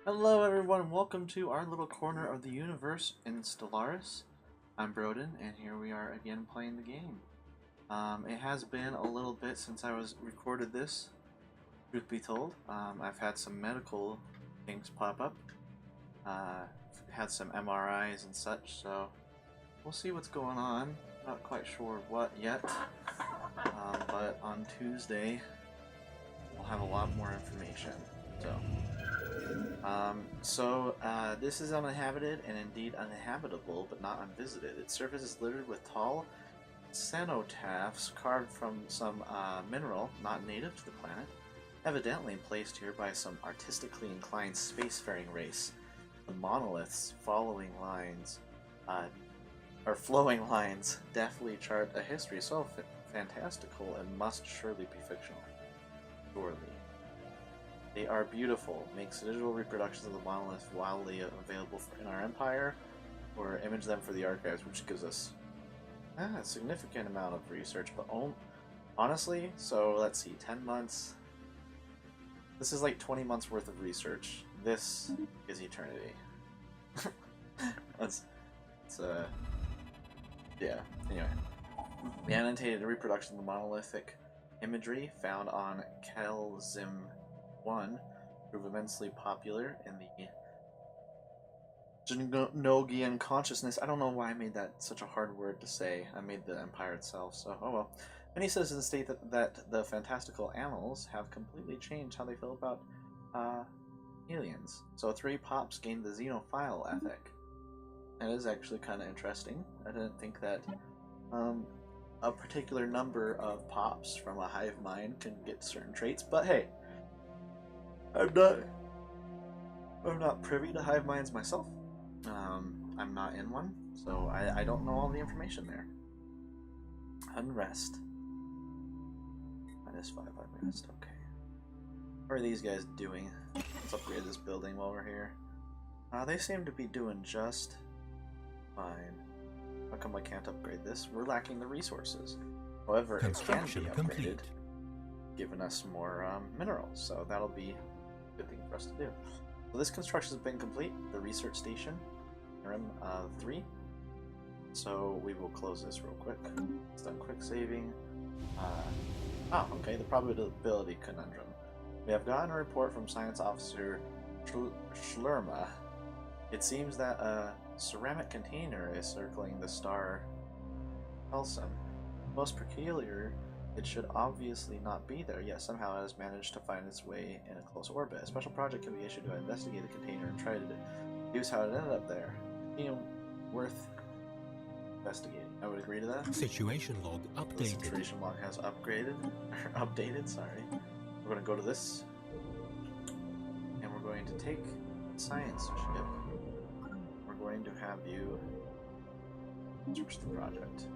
Hello everyone, welcome to our little corner of the universe in Stellaris. I'm Broden, and here we are again playing the game. It has been a little bit since I recorded this, truth be told. I've had some medical things pop up, had some MRIs and such, so we'll see what's going on. Not quite sure what yet, but on Tuesday we'll have a lot more information. This is uninhabited and indeed uninhabitable, but not unvisited. Its surface is littered with tall cenotaphs carved from some mineral not native to the planet, evidently placed here by some artistically inclined spacefaring race. The monoliths flowing lines deftly chart a history so fantastical and must surely be fictional. Surely. They are beautiful, makes digital reproductions of the monolith wildly available in our empire, or image them for the archives, which gives us a significant amount of research, but honestly, so let's see, 10 months, this is like 20 months worth of research. This is eternity. Yeah, anyway. The annotated reproduction of the monolithic imagery found on Kelzim 1 proved immensely popular in the Genogian consciousness. I don't know why I made that such a hard word to say. I made the Empire itself, so oh well. Many citizens state that the fantastical annals have completely changed how they feel about aliens. So 3 pops gained the xenophile ethic. That is actually kind of interesting. I didn't think that a particular number of pops from a hive mind can get certain traits, but hey, I'm not privy to hive minds myself. I'm not in one, so I don't know all the information there. Unrest. -5 unrest, okay. What are these guys doing? Let's upgrade this building while we're here. They seem to be doing just fine. How come I can't upgrade this? We're lacking the resources. However, it can be upgraded, giving us more minerals, so that'll be a good thing for us to do. So this construction has been complete, the research station, room 3. So we will close this real quick. It's done quick saving. Okay, the probability conundrum. We have gotten a report from Science Officer Schlerma. It seems that a ceramic container is circling the star Helsum. Most peculiar, it should obviously not be there, yet somehow it has managed to find its way in a close orbit. A special project can be issued to investigate the container and try to deduce how it ended up there. Worth investigating. I would agree to that. Situation log updated. The situation log has updated, sorry. We're going to go to this, and we're going to take science ship. We're going to have you switch the project.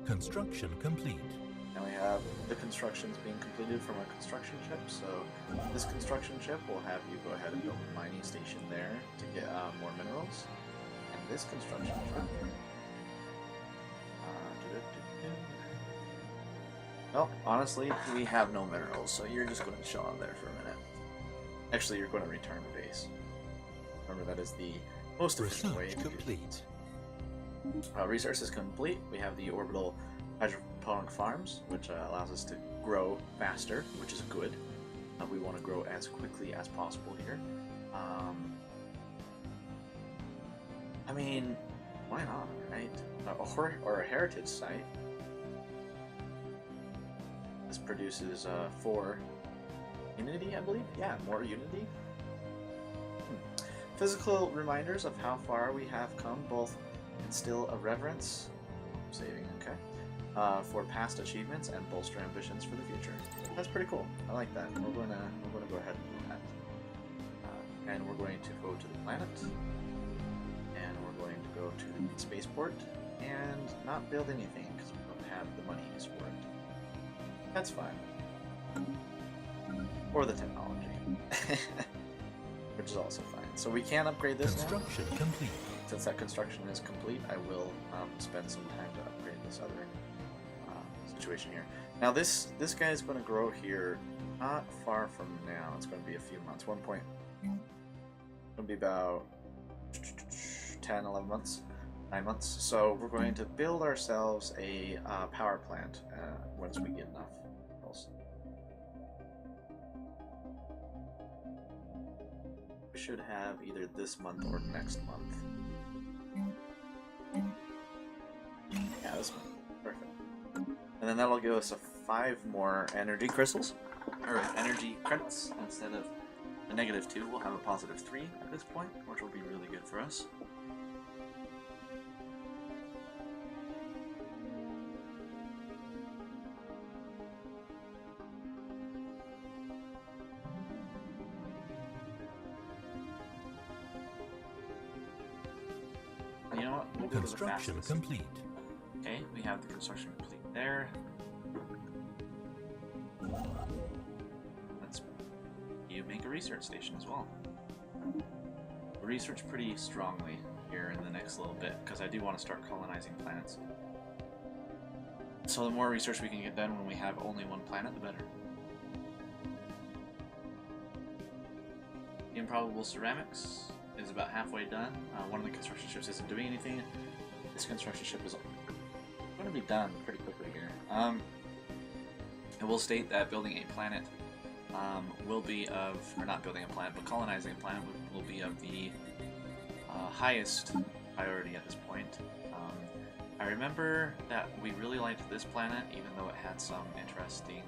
Construction complete. Now we have the constructions being completed from our construction ship, so this construction ship will have you go ahead and build a mining station there to get more minerals. And this construction ship... Well, honestly, we have no minerals, so you're just going to chill out there for a minute. Actually, you're going to return to base. Remember, that is the most efficient way to complete. Research is complete. We have the orbital hydroponic farms, which allows us to grow faster, which is good. We want to grow as quickly as possible here. I mean, why not, right? Or a heritage site. This produces 4 unity, I believe? Yeah, more unity. Physical reminders of how far we have come, both instill a reverence, saving, okay, for past achievements and bolster ambitions for the future. That's pretty cool. I like that. We're going to go ahead and do that. And we're going to go to the planet, and we're going to go to the spaceport, and not build anything because we don't have the money for it. That's fine. Or the technology, which is also fine. So we can upgrade this now. Construction complete. Since that construction is complete, I will spend some time to upgrade this other situation here. Now this guy is going to grow here not far from now. It's going to be a few months. It'll be about 10, 11 months, 9 months. So we're going to build ourselves a power plant once we get enough minerals. We should have either this month or next month. Yeah, this month. Perfect. And then that'll give us 5 more energy crystals, or energy credits. Instead of a -2, we'll have a +3 at this point, which will be really good for us. And you know what? We'll go to the Construction fastest. complete. Okay, we have the construction complete there. Let's make a research station as well. We'll research pretty strongly here in the next little bit because I do want to start colonizing planets. So the more research we can get done when we have only one planet, the better. The improbable ceramics is about halfway done. One of the construction ships isn't doing anything. This construction ship is going to be done pretty quickly here. I will state that building a planet will be of, or not building a planet, but colonizing a planet will be of the highest priority at this point. I remember that we really liked this planet, even though it had some interesting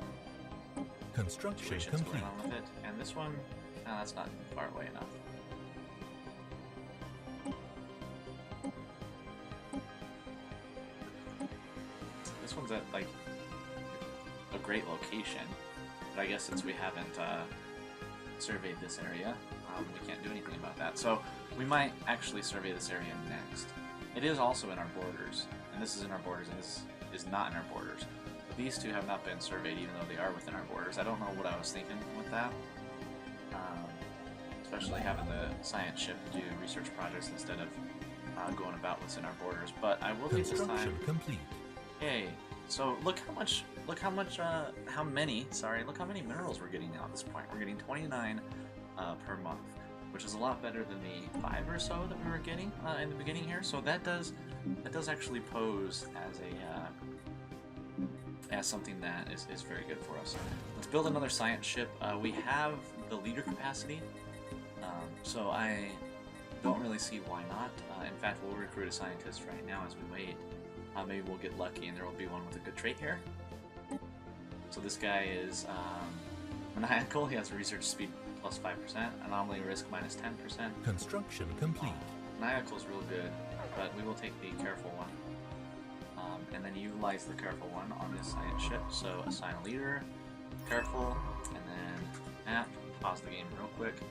Construction situations complete. going on with it. And this one, that's not far away enough. This one's at like a great location, but I guess since we haven't surveyed this area, we can't do anything about that. So we might actually survey this area next. It is also in our borders, and this is in our borders, and this is not in our borders. But these two have not been surveyed, even though they are within our borders. I don't know what I was thinking with that, especially having the science ship do research projects instead of going about what's in our borders. But I will leave this Construction time. complete. Yay! So look how many minerals we're getting now at this point. We're getting 29 per month, which is a lot better than the 5 or so that we were getting in the beginning here. So that does actually pose as as something that is very good for us. Let's build another science ship. We have the leader capacity, so I don't really see why not. In fact, we'll recruit a scientist right now as we wait. Maybe we'll get lucky and there will be one with a good trait here. So this guy is maniacal. He has a research speed +5%, anomaly risk -10%. Construction complete. Maniacal is real good, but we will take the careful one. And then utilize the careful one on this science ship. So assign a leader, careful, and then map, pause the game real quick.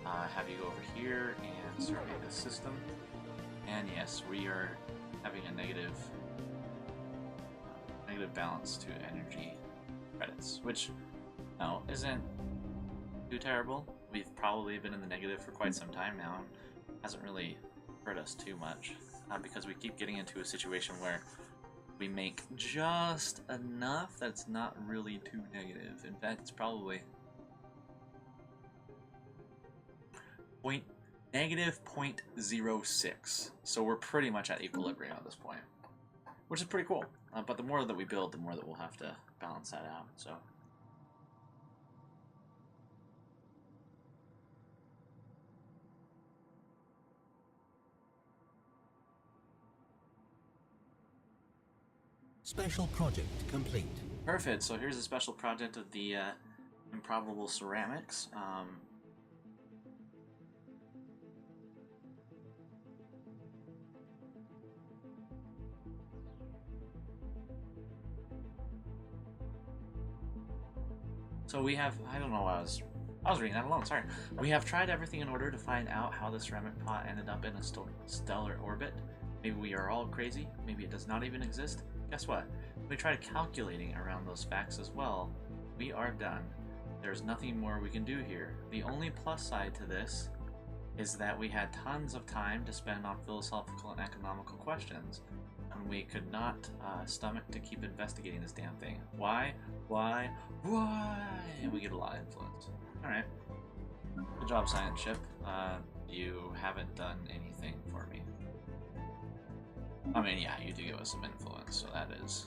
Have you go over here and survey this system. And yes, we are having a negative balance to energy credits, which no, isn't too terrible. We've probably been in the negative for quite some time now, and hasn't really hurt us too much, because we keep getting into a situation where we make just enough that's not really too negative. In fact, it's probably -0.06, so we're pretty much at equilibrium at this point, which is pretty cool. But the more that we build, the more that we'll have to balance that out. So Special project complete. perfect. So here's a special project of the improbable ceramics. So we have, I don't know why I was reading that alone, sorry. We have tried everything in order to find out how the ceramic pot ended up in a stellar orbit. Maybe we are all crazy, maybe it does not even exist. Guess what? We tried calculating around those facts as well. We are done. There's nothing more we can do here. The only plus side to this is that we had tons of time to spend on philosophical and economical questions, and we could not stomach to keep investigating this damn thing. Why? Why? Why? And we get a lot of influence. Alright. Good job, science ship. you haven't done anything for me. I mean, yeah, you do give us some influence, so that is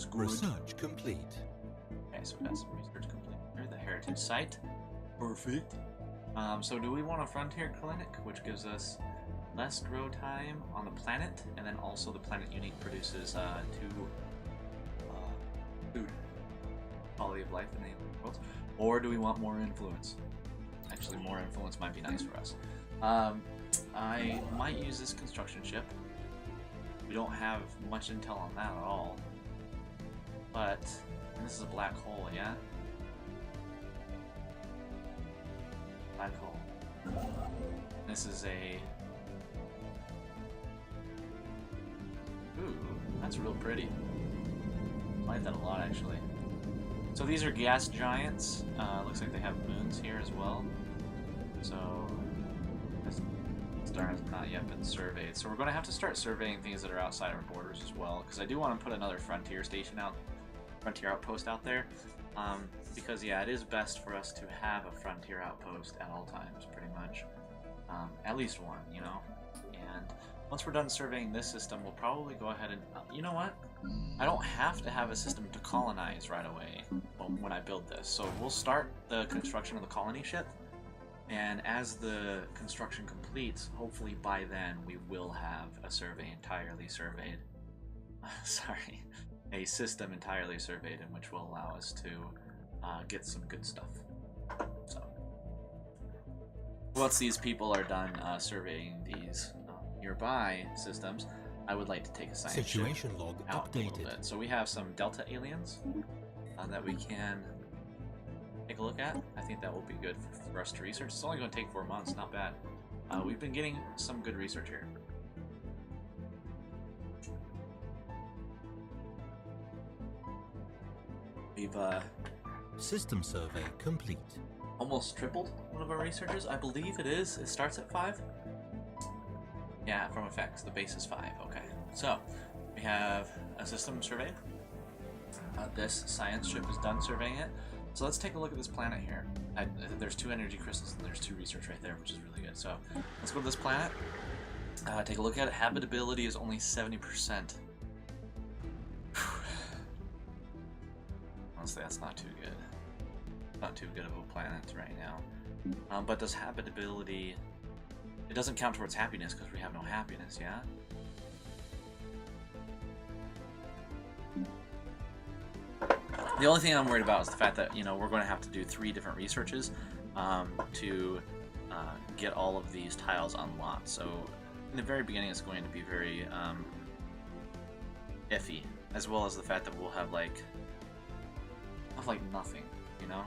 good. Research complete. Okay, so we got some research complete here. The heritage site. Perfect. So do we want a frontier clinic, which gives us less grow time on the planet, and then also the planet unique produces 2 food, quality of life in the world, or do we want more influence? Actually, more influence might be nice for us. I might use this construction ship. We don't have much intel on that at all, but and this is a black hole, yeah. Black hole. This is a. Ooh, that's real pretty. I like that a lot, actually. So these are gas giants. Looks like they have moons here as well. So this star has not yet been surveyed. So we're going to have to start surveying things that are outside our borders as well, because I do want to put another frontier outpost out there. Because yeah, it is best for us to have a frontier outpost at all times, pretty much. At least one, you know. And once we're done surveying this system, we'll probably go ahead and... you know what? I don't have to have a system to colonize right away when I build this. So we'll start the construction of the colony ship, and as the construction completes, hopefully by then we will have a survey entirely surveyed. Sorry. A system entirely surveyed, in which will allow us to get some good stuff. So once these people are done surveying these nearby systems, I would like to take a science Situation ship log out a little updated. bit. So we have some Delta aliens that we can take a look at. I think that will be good for us to research. It's only going to take 4 months, not bad. We've been getting some good research here. We've System survey complete. almost tripled one of our researchers. I believe it is. It starts at 5. Yeah, from effects. The base is 5. Okay. So, we have a system surveyed. This science ship is done surveying it. So let's take a look at this planet here. There's 2 energy crystals and there's 2 research right there, which is really good. So, let's go to this planet. Take a look at it. Habitability is only 70%. Honestly, that's not too good. Not too good of a planet right now. But does habitability... It doesn't count towards happiness because we have no happiness, yeah? The only thing I'm worried about is the fact that, you know, we're going to have to do 3 different researches to get all of these tiles unlocked. So, in the very beginning, it's going to be very iffy, as well as the fact that we'll have, like nothing, you know?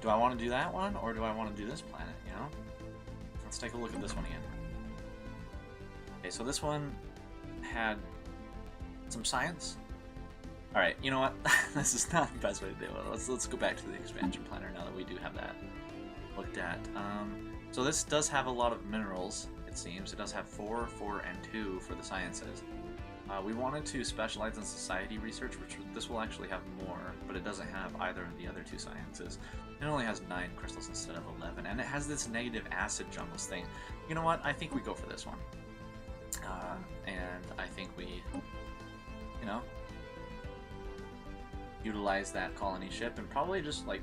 Do I want to do that one, or do I want to do this planet, you know? Let's take a look at this one again. Okay, so this one had some science. Alright, you know what? This is not the best way to do it. Let's go back to the expansion planner now that we do have that looked at. So this does have a lot of minerals, it seems. It does have 4, 4, and 2 for the sciences. We wanted to specialize in society research, which this will actually have more, but it doesn't have either of the other 2 sciences. It only has 9 crystals instead of 11, and it has this negative acid jungles thing. You know what? I think we go for this one. And I think we, you know, utilize that colony ship and probably just, like,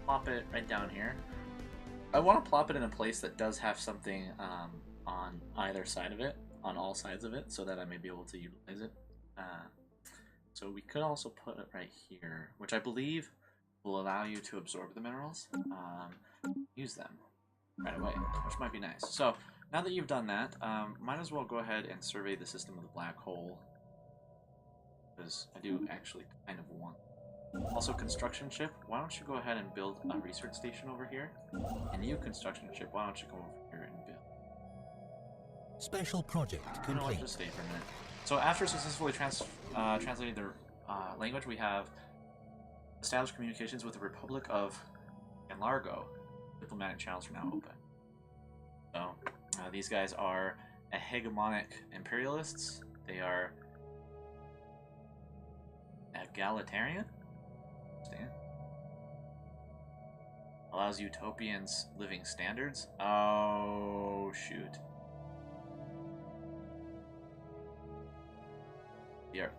plop it right down here. I want to plop it in a place that does have something on either side of it. On all sides of it, so that I may be able to utilize it. So we could also put it right here, which I believe will allow you to absorb the minerals, use them right away, which might be nice. So now that you've done that, might as well go ahead and survey the system of the black hole, because I do actually kind of want. Also, construction ship, why don't you go ahead and build a research station over here, and you construction ship, why don't you go over here and build. Special project You know what, complete. just stay for a minute. So after successfully translating their language, we have established communications with the Republic of Largo. Diplomatic channels are now open. So these guys are a hegemonic imperialists. They are egalitarian. Understand? Allows utopians living standards? Oh, shoot.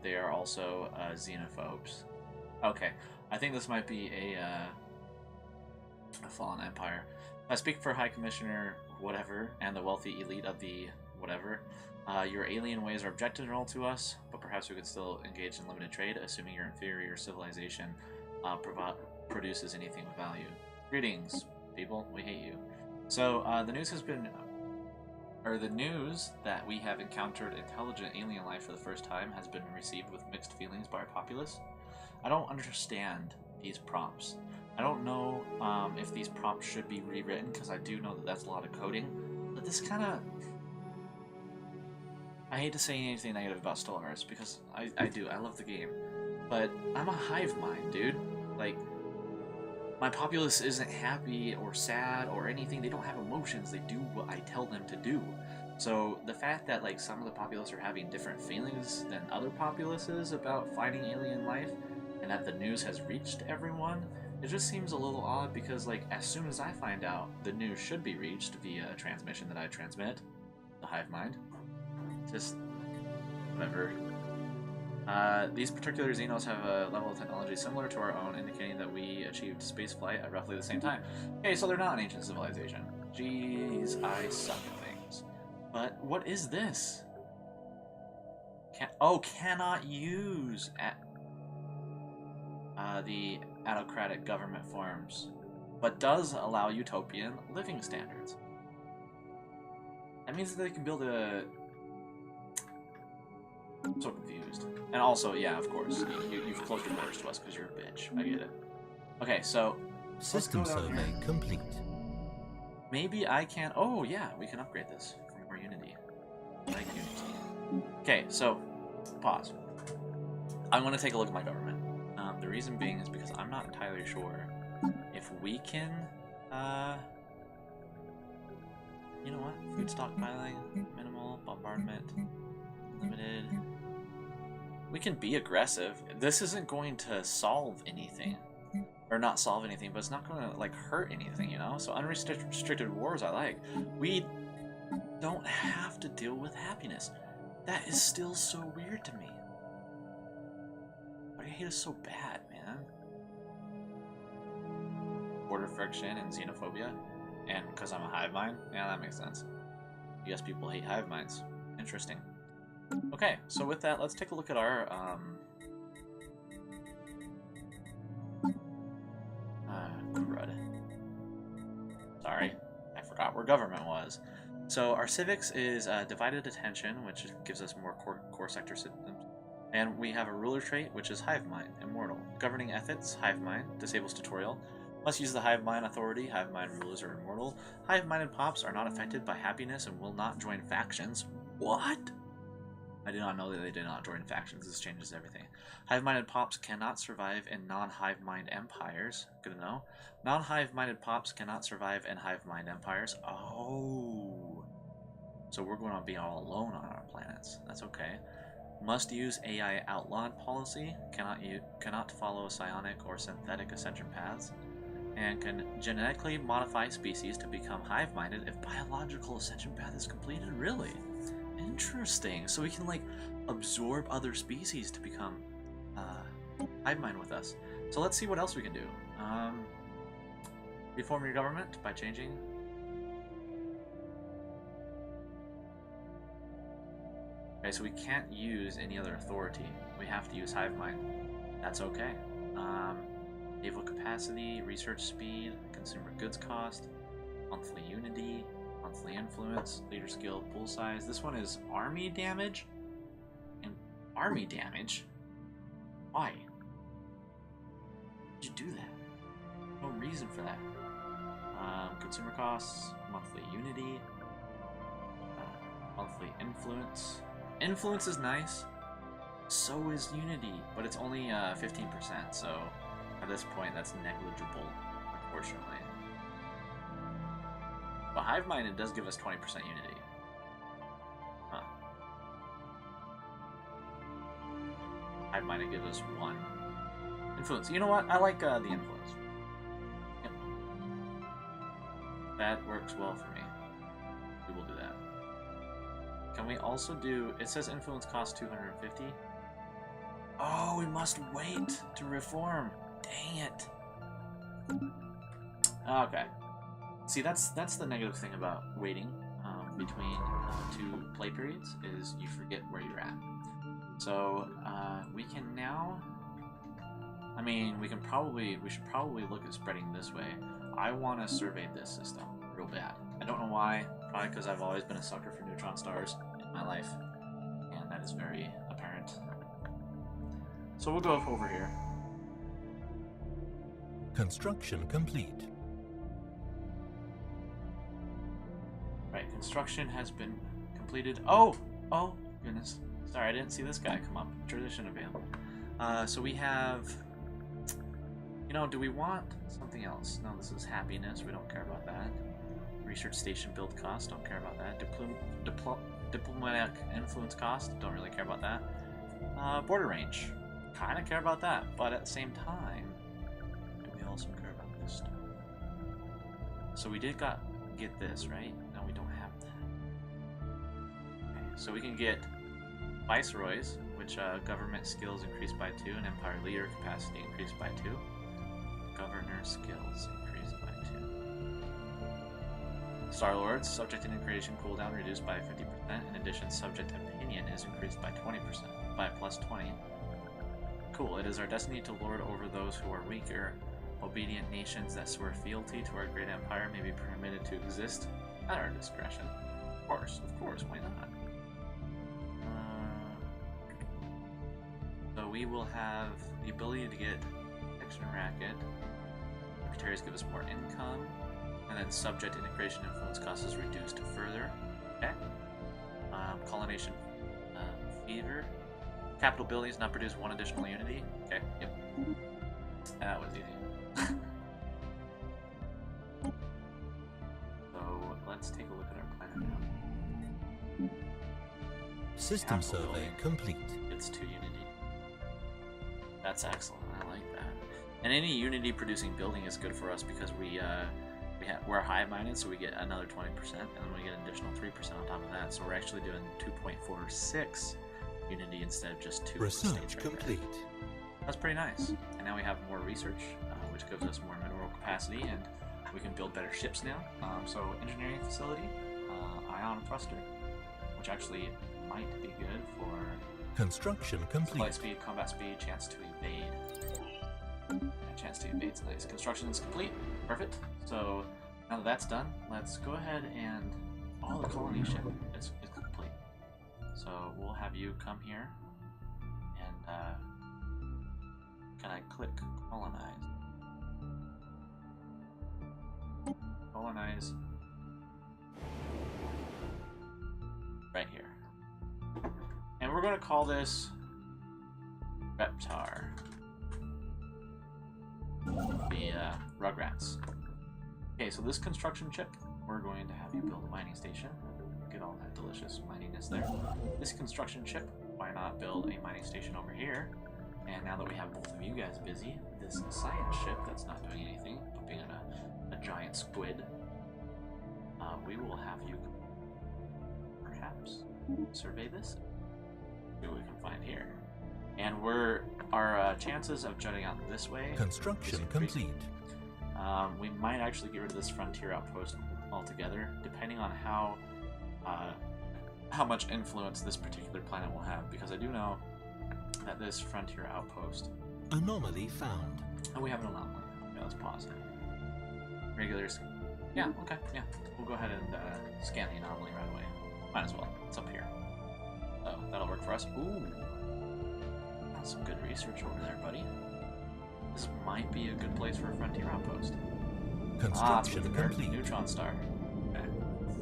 They are also xenophobes. Okay, I think this might be a fallen empire. I speak for High Commissioner whatever and the wealthy elite of the whatever. Your alien ways are objectionable to us, but perhaps we could still engage in limited trade, assuming your inferior civilization produces anything of value. Greetings, people. We hate you. So the news has been, or the news that we have encountered intelligent alien life for the first time has been received with mixed feelings by our populace. I don't understand these prompts. I don't know if these prompts should be rewritten, because I do know that that's a lot of coding. But this kind of... I hate to say anything negative about Stellaris, because I do. I love the game. But I'm a hive mind, dude. Like, my populace isn't happy or sad or anything. They don't have emotions. They do what I tell them to do. So the fact that like some of the populace are having different feelings than other populaces about finding alien life, and that the news has reached everyone, it just seems a little odd, because like as soon as I find out, the news should be reached via a transmission that I transmit, the hive mind. Just whatever. These particular Xenos have a level of technology similar to our own, indicating that we achieved spaceflight at roughly the same time. Okay, so they're not an ancient civilization. Jeez, I suck at things. But what is this? Cannot use the autocratic government forms, but does allow utopian living standards. That means that they can build a... I'm so confused. And also, yeah, of course, you've closed your doors to us because you're a bitch. I get it. Okay, so... System survey complete. Maybe I can... Oh, yeah, we can upgrade this for more Unity. Like Unity. Okay, so, pause. I want to take a look at my government. The reason being is because I'm not entirely sure if we can... you know what? Food stockpiling, minimal, bombardment, limited... We can be aggressive. This isn't going to solve anything. Or not solve anything, but it's not going to, like, hurt anything, you know? So unrestricted wars I like. We don't have to deal with happiness. That is still so weird to me. Why do you hate us so bad, man? Border friction and xenophobia? And because I'm a hive mind? Yeah, that makes sense. Yes, people hate hive minds. Interesting. Okay, so with that, let's take a look at our, crud. Sorry, I forgot where government was. So our civics is divided attention, which gives us more core sector systems. And we have a ruler trait, which is hive mind, immortal. Governing ethics, hive mind, disables tutorial. Must use the hive mind authority, hive mind rulers are immortal. Hive-minded pops are not affected by happiness and will not join factions. What? I did not know that they did not join factions. This changes everything. Hive-minded pops cannot survive in non-hive-mind empires. Good to know. Non-hive-minded pops cannot survive in hive-mind empires. Oh. So we're going to be all alone on our planets. That's okay. Must use AI outlawed policy. Cannot follow psionic or synthetic ascension paths. And can genetically modify species to become hive-minded if biological ascension path is completed. Really? Interesting. So we can, like, absorb other species to become hive-mind with us. So let's see what else we can do. Reform your government by changing. Okay, so we can't use any other authority. We have to use hive mind. That's okay. Naval capacity, research speed, consumer goods cost, monthly unity, monthly influence, leader skill, pool size. This one is army damage. And army damage? Why? Did you do that? No reason for that. Consumer costs, monthly unity, monthly influence. Influence is nice. So is unity, but it's only 15%. So at this point, that's negligible, unfortunately. But hive mind, it does give us 20% unity. Huh. Hive mind, it gives us 1 influence. You know what? I like the influence. Yep. That works well for me. We will do that. Can we also do... It says influence cost 250. Oh, we must wait to reform. Dang it. Okay. See, that's the negative thing about waiting between two play periods, is you forget where you're at. So we can now... I mean, we should probably look at spreading this way. I want to survey this system real bad. I don't know why. Probably because I've always been a sucker for neutron stars in my life, and that is very apparent. So we'll go over here. Construction complete. Right, construction has been completed. Oh goodness. Sorry, I didn't see this guy come up. Tradition available. So we have... You know, do we want something else? No, this is happiness. We don't care about that. Research station build cost. Don't care about that. Diplomatic influence cost. Don't really care about that. Border range. Kind of care about that. But at the same time, do we also care about this stuff? So we did get this, right? No, we don't have that. Okay, so we can get viceroys, which government skills increased by 2 and empire leader capacity increased by 2. Governor skills increased by 2. Star-Lords, subject integration cooldown reduced by 50%. In addition, subject opinion is increased by 20%, by plus 20. Cool, it is our destiny to lord over those who are weaker. Obedient nations that swear fealty to our great empire may be permitted to exist at our discretion. Of course, why not? So we will have the ability to get Action Racket. Secretaries give us more income, and then subject integration influence cost is reduced further. Okay. Colonization fever. Capital buildings not produce 1 additional unity. Okay, yep. That was easy. So let's take a look at our planet now. System Capital survey building. complete. It's 2 unity. That's excellent. I like that. And any unity producing building is good for us because we're hive-minded, so we get another 20%, and then we get an additional 3% on top of that. So we're actually doing 2.46 unity instead of just 2. Research complete. That's pretty nice. And now we have more research, which gives us more mineral capacity, and we can build better ships now. So engineering facility, ion thruster, which actually might be good for Construction complete. flight speed, combat speed, chance to evade. And chance to evade is nice. Construction is complete. Perfect. So now that that's done, let's go ahead and the colony ship is complete. So we'll have you come here and can I click colonize? Colonize right here. And we're going to call this Reptar. The Rugrats. Okay, so this construction chip, we're going to have you build a mining station. Get all that delicious mininess there. This construction chip, why not build a mining station over here? And now that we have both of you guys busy, this science ship that's not doing anything, but being a giant squid, we will have you perhaps survey this. See what we can find here. And our chances of jutting out this way. Construction complete. We might actually get rid of this frontier outpost altogether, depending on how much influence this particular planet will have. Because I do know that this frontier outpost. Anomaly found. And we have an anomaly. Okay, let's pause. Regulars. Yeah. Okay. Yeah. We'll go ahead and scan the anomaly right away. Might as well. It's up here. So that'll work for us. Ooh. Some good research over there, buddy. This might be a good place for a frontier outpost. Construction it's complete. Neutron star. Okay,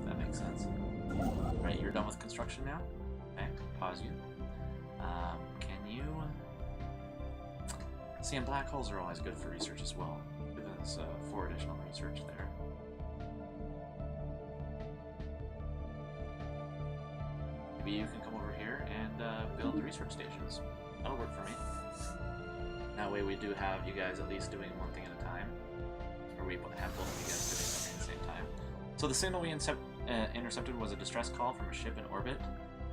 that makes sense. Right, you're done with construction now? Okay, pause you. Can you... See, and black holes are always good for research as well. There's 4 additional research there. Maybe you can come over here and build research stations. That'll work for me. That way we do have you guys at least doing one thing at a time. Or we have both of you guys doing something at the same time. So the signal we intercepted was a distress call from a ship in orbit.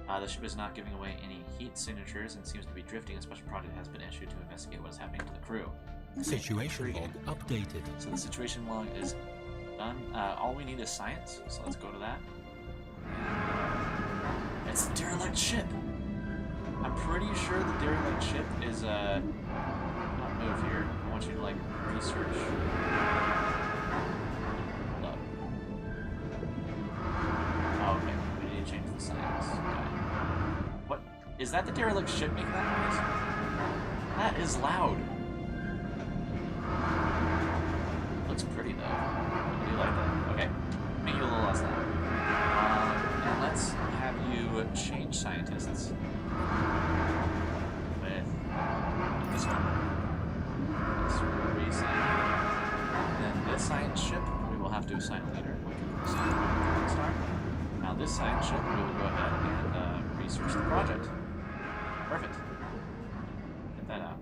The ship is not giving away any heat signatures and seems to be drifting. A special project has been issued to investigate what is happening to the crew. Situation log updated. So the situation log is done. All we need is science, so let's go to that. It's the derelict ship! I'm pretty sure the derelict ship is, not move here. I want you to, like, research. Hold up. Oh, okay. We need to change the science. Okay. What? Is that the derelict ship making that noise? That is loud. Looks pretty, though. I do like that. Okay. Make you a little less loud. And let's have you change scientists with this one. This resign. Then this science ship, we will have to assign a leader, which we will assign star. Now this science ship, we will go ahead and research the project. Perfect. Get that out.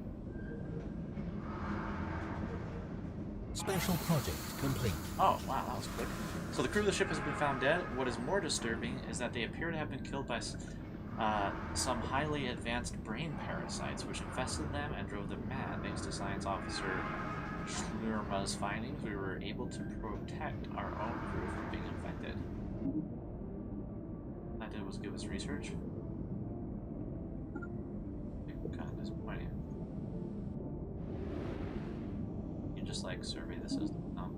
Special project complete. Oh, wow, that was quick. So the crew of the ship has been found dead. What is more disturbing is that they appear to have been killed by some highly advanced brain parasites, which infested them and drove them mad. Thanks to Science Officer Schlurma's findings, we were able to protect our own crew from being infected. All that did was give us research. Kind of disappointing. You just like survey the system. No.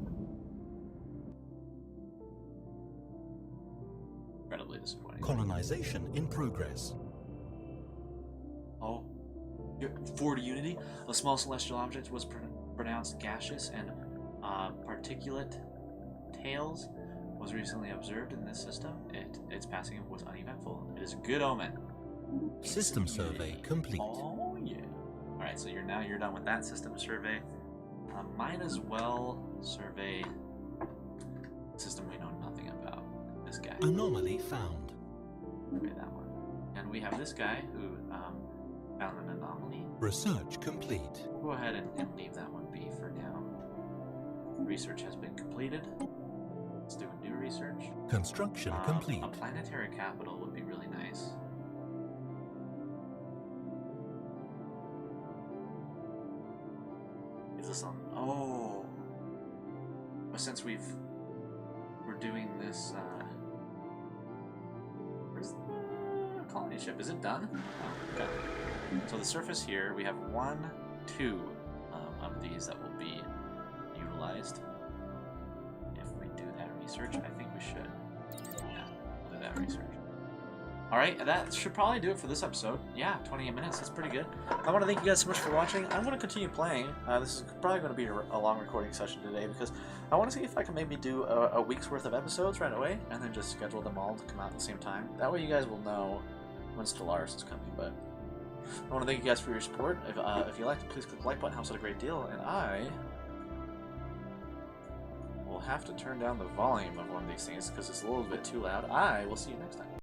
Incredibly disappointing. Colonization in progress. Oh. Forward Unity, a small celestial object was pronounced gaseous and particulate tails was recently observed in this system. Its passing was uneventful. It is a good omen. System survey complete. Oh yeah. Alright, so you're done with that system survey. Might as well survey a system we know nothing about. This guy. Anomaly found. Survey that one. And we have this guy who found an anomaly. Research complete. We'll go ahead and leave that one be for now. Research has been completed. Let's do a new research. Construction complete. A planetary capital would be really nice. Is this on? Oh. But since we're doing this, where's the colony ship? Is it done? Oh, okay. So the surface here, we have 1, 2 of these that will be utilized. If we do that research, I think we should. Yeah, we'll do that research. Alright, that should probably do it for this episode. Yeah, 28 minutes, that's pretty good. I want to thank you guys so much for watching. I'm going to continue playing. This is probably going to be a long recording session today because I want to see if I can maybe do a week's worth of episodes right away and then just schedule them all to come out at the same time. That way you guys will know when Stellaris is coming, but I want to thank you guys for your support. If you liked it, please click the like button, helps out a great deal, and I will have to turn down the volume of one of these things because it's a little bit too loud. I will see you next time.